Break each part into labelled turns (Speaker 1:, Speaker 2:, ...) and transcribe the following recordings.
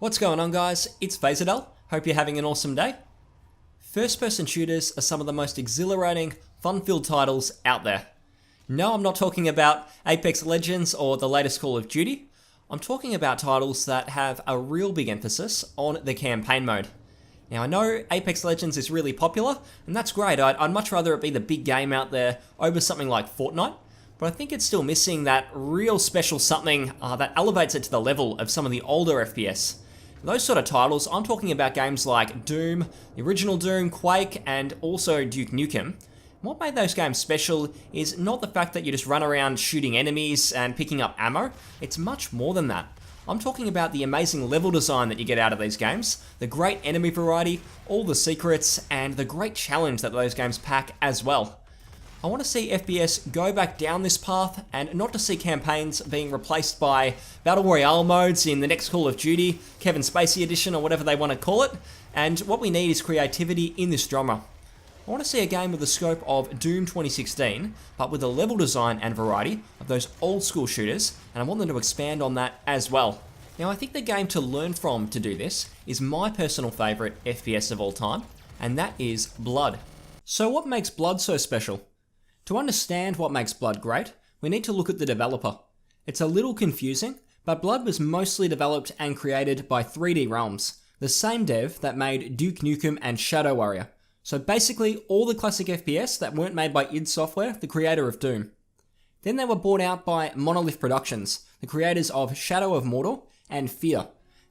Speaker 1: What's going on, guys? It's Phazadel. Hope you're having an awesome day. First-person shooters are some of the most exhilarating, fun-filled titles out there. No, I'm not talking about Apex Legends or the latest Call of Duty. I'm talking about titles that have a real big emphasis on the campaign mode. Now, I know Apex Legends is really popular, and that's great. I'd much rather it be the big game out there over something like Fortnite, but I think it's still missing that real special something that elevates it to the level of some of the older FPS. Those sort of titles, I'm talking about games like Doom, the original Doom, Quake, and also Duke Nukem. What made those games special is not the fact that you just run around shooting enemies and picking up ammo. It's much more than that. I'm talking about the amazing level design that you get out of these games, the great enemy variety, all the secrets, and the great challenge that those games pack as well. I want to see FPS go back down this path and not to see campaigns being replaced by Battle Royale modes in the next Call of Duty, Kevin Spacey edition, or whatever they want to call it. And what we need is creativity in this genre. I want to see a game with the scope of Doom 2016, but with the level design and variety of those old school shooters, and I want them to expand on that as well. Now, I think the game to learn from to do this is my personal favourite FPS of all time, and that is Blood. So what makes Blood so special? To understand what makes Blood great, we need to look at the developer. It's a little confusing, but Blood was mostly developed and created by 3D Realms, the same dev that made Duke Nukem and Shadow Warrior. So basically all the classic FPS that weren't made by id Software, the creator of Doom. Then they were bought out by Monolith Productions, the creators of Shadow of Mordor and Fear.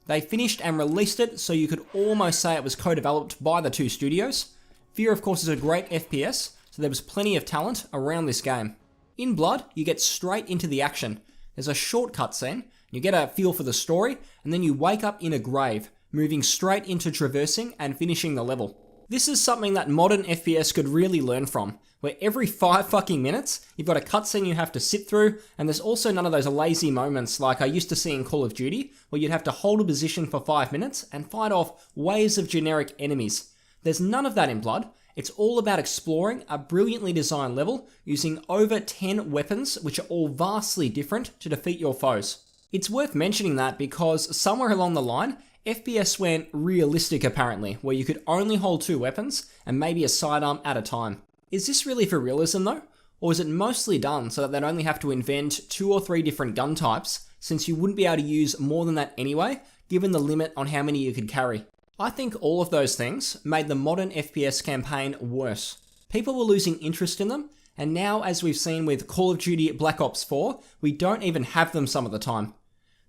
Speaker 1: They finished and released it so you could almost say it was co-developed by the two studios. Fear, of course, is a great FPS, so there was plenty of talent around this game. In Blood, you get straight into the action. There's a short cutscene, you get a feel for the story, and then you wake up in a grave, moving straight into traversing and finishing the level. This is something that modern FPS could really learn from, where every 5 fucking minutes, you've got a cutscene you have to sit through, and there's also none of those lazy moments like I used to see in Call of Duty, where you'd have to hold a position for 5 minutes and fight off waves of generic enemies. There's none of that in Blood. It's all about exploring a brilliantly designed level using over 10 weapons, which are all vastly different to defeat your foes. It's worth mentioning that because somewhere along the line, FPS went realistic apparently, where you could only hold 2 weapons and maybe a sidearm at a time. Is this really for realism though? Or is it mostly done so that they'd only have to invent 2 or 3 different gun types, since you wouldn't be able to use more than that anyway, given the limit on how many you could carry? I think all of those things made the modern FPS campaign worse. People were losing interest in them, and now, as we've seen with Call of Duty Black Ops 4, we don't even have them some of the time.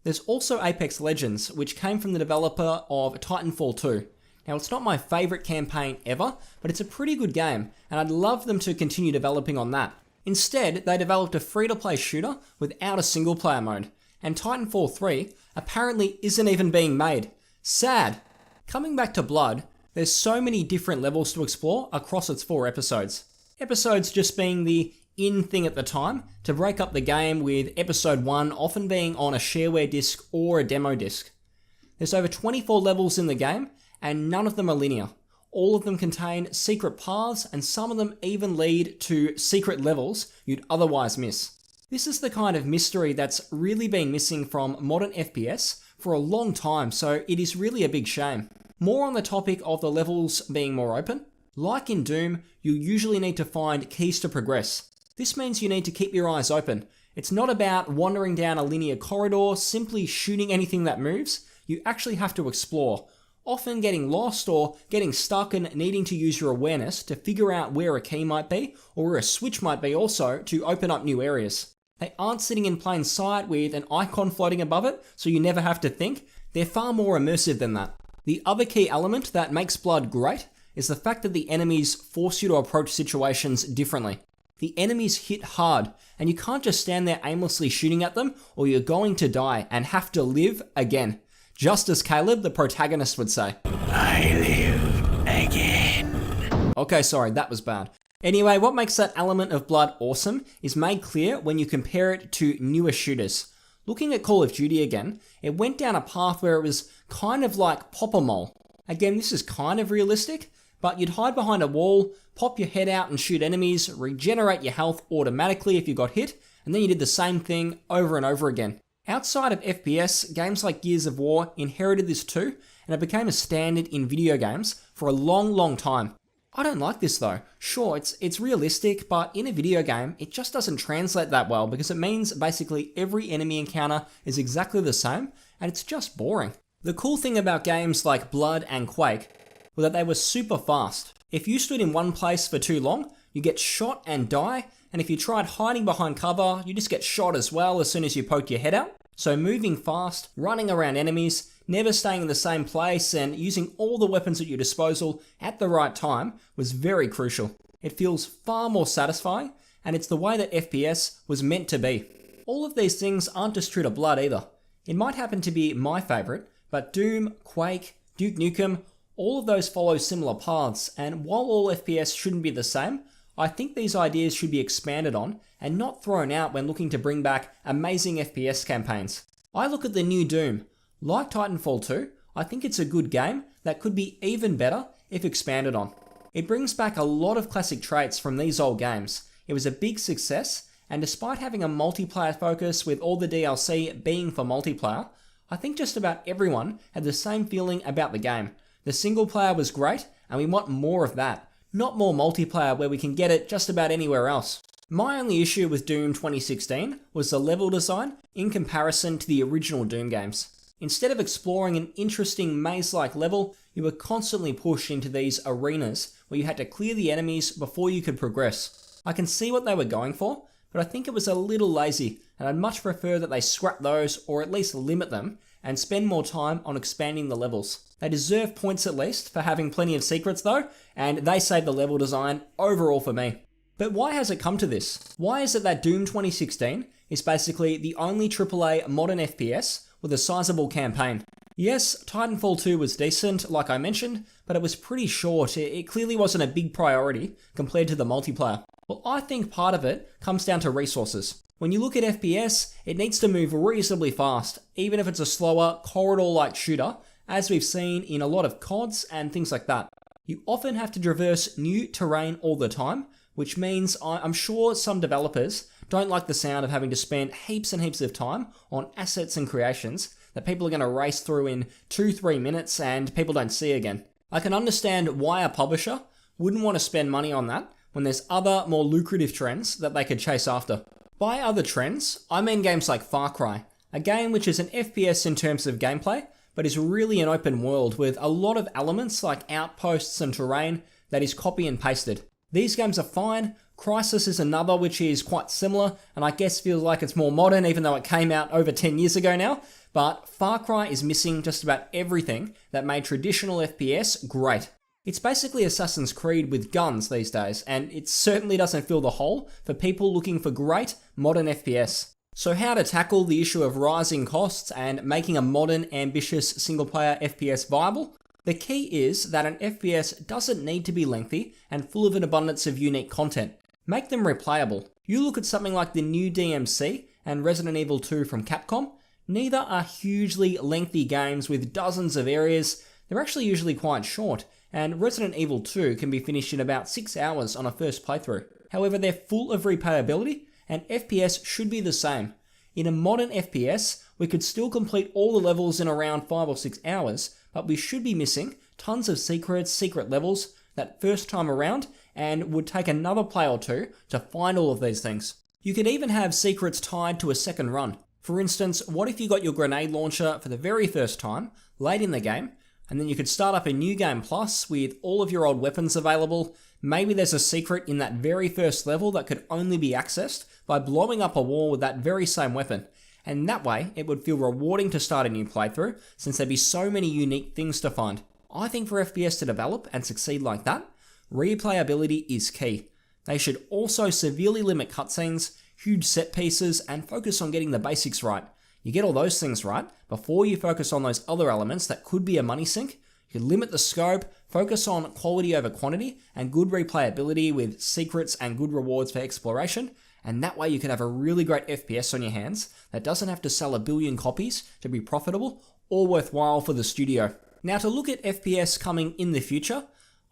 Speaker 1: There's also Apex Legends, which came from the developer of Titanfall 2. Now, it's not my favourite campaign ever, but it's a pretty good game, and I'd love them to continue developing on that. Instead, they developed a free-to-play shooter without a single-player mode, and Titanfall 3 apparently isn't even being made. Sad! Coming back to Blood, there's so many different levels to explore across its 4 episodes. Episodes just being the in thing at the time to break up the game, with episode 1 often being on a shareware disc or a demo disc. There's over 24 levels in the game, and none of them are linear. All of them contain secret paths, and some of them even lead to secret levels you'd otherwise miss. This is the kind of mystery that's really been missing from modern FPS for a long time, so it is really a big shame. More on the topic of the levels being more open. Like in Doom, you usually need to find keys to progress. This means you need to keep your eyes open. It's not about wandering down a linear corridor, simply shooting anything that moves. You actually have to explore, often getting lost or getting stuck and needing to use your awareness to figure out where a key might be, or where a switch might be also, to open up new areas. They aren't sitting in plain sight with an icon floating above it, so you never have to think. They're far more immersive than that. The other key element that makes Blood great is the fact that the enemies force you to approach situations differently. The enemies hit hard, and you can't just stand there aimlessly shooting at them, or you're going to die and have to live again. Just as Caleb, the protagonist, would say. I live again. Okay, sorry, that was bad. Anyway, what makes that element of Blood awesome is made clear when you compare it to newer shooters. Looking at Call of Duty again, it went down a path where it was kind of like Pop-A-Mole. Again, this is kind of realistic, but you'd hide behind a wall, pop your head out and shoot enemies, regenerate your health automatically if you got hit, and then you did the same thing over and over again. Outside of FPS, games like Gears of War inherited this too, and it became a standard in video games for a long time. I don't like this though. Sure, it's realistic, but in a video game, it just doesn't translate that well because it means basically every enemy encounter is exactly the same, and it's just boring. The cool thing about games like Blood and Quake was that they were super fast. If you stood in one place for too long, you get shot and die, and if you tried hiding behind cover, you just get shot as well as soon as you poked your head out. So moving fast, running around enemies, never staying in the same place, and using all the weapons at your disposal at the right time was very crucial. It feels far more satisfying, and it's the way that FPS was meant to be. All of these things aren't just true to Blood either. It might happen to be my favourite, but Doom, Quake, Duke Nukem, all of those follow similar paths, and while all FPS shouldn't be the same, I think these ideas should be expanded on and not thrown out when looking to bring back amazing FPS campaigns. I look at the new Doom. Like Titanfall 2, I think it's a good game that could be even better if expanded on. It brings back a lot of classic traits from these old games. It was a big success, and despite having a multiplayer focus with all the DLC being for multiplayer, I think just about everyone had the same feeling about the game. The single player was great, and we want more of that, not more multiplayer where we can get it just about anywhere else. My only issue with Doom 2016 was the level design in comparison to the original Doom games. Instead of exploring an interesting maze-like level, you were constantly pushed into these arenas where you had to clear the enemies before you could progress. I can see what they were going for, but I think it was a little lazy, and I'd much prefer that they scrap those or at least limit them and spend more time on expanding the levels. They deserve points at least for having plenty of secrets though, and they save the level design overall for me. But why has it come to this? Why is it that Doom 2016 is basically the only AAA modern FPS with a sizable campaign? Yes, Titanfall 2 was decent, like I mentioned, but it was pretty short. It clearly wasn't a big priority compared to the multiplayer. Well, I think part of it comes down to resources. When you look at FPS, it needs to move reasonably fast, even if it's a slower, corridor-like shooter, as we've seen in a lot of CODs and things like that. You often have to traverse new terrain all the time, which means I'm sure some developers don't like the sound of having to spend heaps and heaps of time on assets and creations that people are going to race through in 2-3 minutes and people don't see again. I can understand why a publisher wouldn't want to spend money on that when there's other more lucrative trends that they could chase after. By other trends, I mean games like Far Cry, a game which is an FPS in terms of gameplay, but is really an open world with a lot of elements like outposts and terrain that is copy and pasted. These games are fine. Crysis is another which is quite similar, and I guess feels like it's more modern even though it came out over 10 years ago now, but Far Cry is missing just about everything that made traditional FPS great. It's basically Assassin's Creed with guns these days, and it certainly doesn't fill the hole for people looking for great modern FPS. So how to tackle the issue of rising costs and making a modern, ambitious single-player FPS viable? The key is that an FPS doesn't need to be lengthy and full of an abundance of unique content. Make them replayable. You look at something like the new DMC and Resident Evil 2 from Capcom, neither are hugely lengthy games with dozens of areas. They're actually usually quite short, and Resident Evil 2 can be finished in about 6 hours on a first playthrough. However, they're full of replayability, and FPS should be the same. In a modern FPS, we could still complete all the levels in around 5 or 6 hours, but we should be missing tons of secret levels that first time around, and would take another play or two to find all of these things. You could even have secrets tied to a second run. For instance, what if you got your grenade launcher for the very first time, late in the game, and then you could start up a new game plus with all of your old weapons available. Maybe there's a secret in that very first level that could only be accessed by blowing up a wall with that very same weapon. And that way, it would feel rewarding to start a new playthrough, since there'd be so many unique things to find. I think for FPS to develop and succeed like that, replayability is key. They should also severely limit cutscenes, huge set pieces, and focus on getting the basics right. You get all those things right before you focus on those other elements that could be a money sink. You limit the scope, focus on quality over quantity, and good replayability with secrets and good rewards for exploration, and that way you can have a really great FPS on your hands that doesn't have to sell 1 billion copies to be profitable or worthwhile for the studio. Now, to look at FPS coming in the future,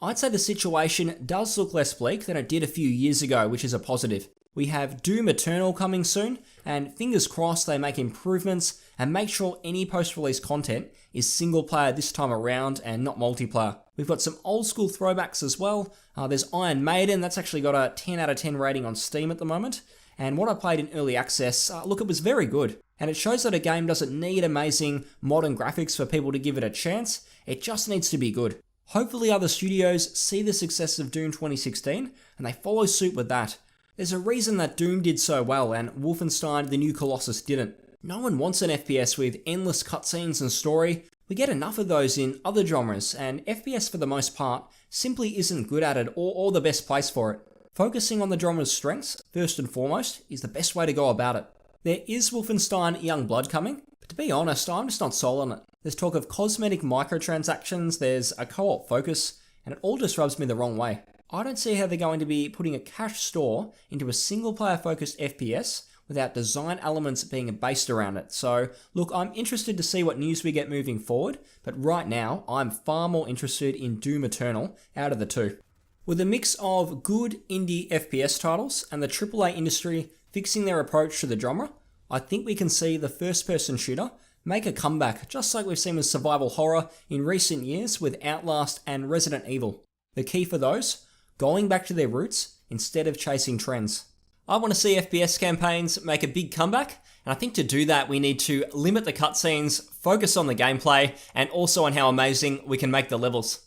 Speaker 1: I'd say the situation does look less bleak than it did a few years ago, which is a positive. We have Doom Eternal coming soon, and fingers crossed they make improvements and make sure any post-release content is single player this time around and not multiplayer. We've got some old school throwbacks as well. There's Iron Maiden, that's actually got a 10 out of 10 rating on Steam at the moment. And what I played in early access, look, it was very good. And it shows that a game doesn't need amazing modern graphics for people to give it a chance, it just needs to be good. Hopefully other studios see the success of Doom 2016 and they follow suit with that. There's a reason that Doom did so well and Wolfenstein: The New Colossus didn't. No one wants an FPS with endless cutscenes and story. We get enough of those in other genres, and FPS for the most part simply isn't good at it or the best place for it. Focusing on the genre's strengths, first and foremost, is the best way to go about it. There is Wolfenstein Young Blood coming, but to be honest, I'm just not sold on it. There's talk of cosmetic microtransactions, there's a co-op focus, and it all just rubs me the wrong way. I don't see how they're going to be putting a cash store into a single player focused FPS without design elements being based around it. So look, I'm interested to see what news we get moving forward, but right now I'm far more interested in Doom Eternal out of the two. With a mix of good indie FPS titles and the AAA industry fixing their approach to the genre, I think we can see the first person shooter make a comeback, just like we've seen with survival horror in recent years with Outlast and Resident Evil. The key for those? Going back to their roots instead of chasing trends. I want to see FPS campaigns make a big comeback, and I think to do that we need to limit the cutscenes, focus on the gameplay, and also on how amazing we can make the levels.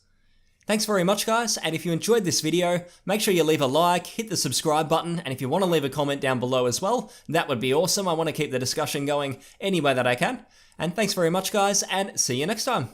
Speaker 1: Thanks very much guys, and if you enjoyed this video, make sure you leave a like, hit the subscribe button, and if you want to leave a comment down below as well, that would be awesome. I want to keep the discussion going any way that I can. And thanks very much guys, and see you next time.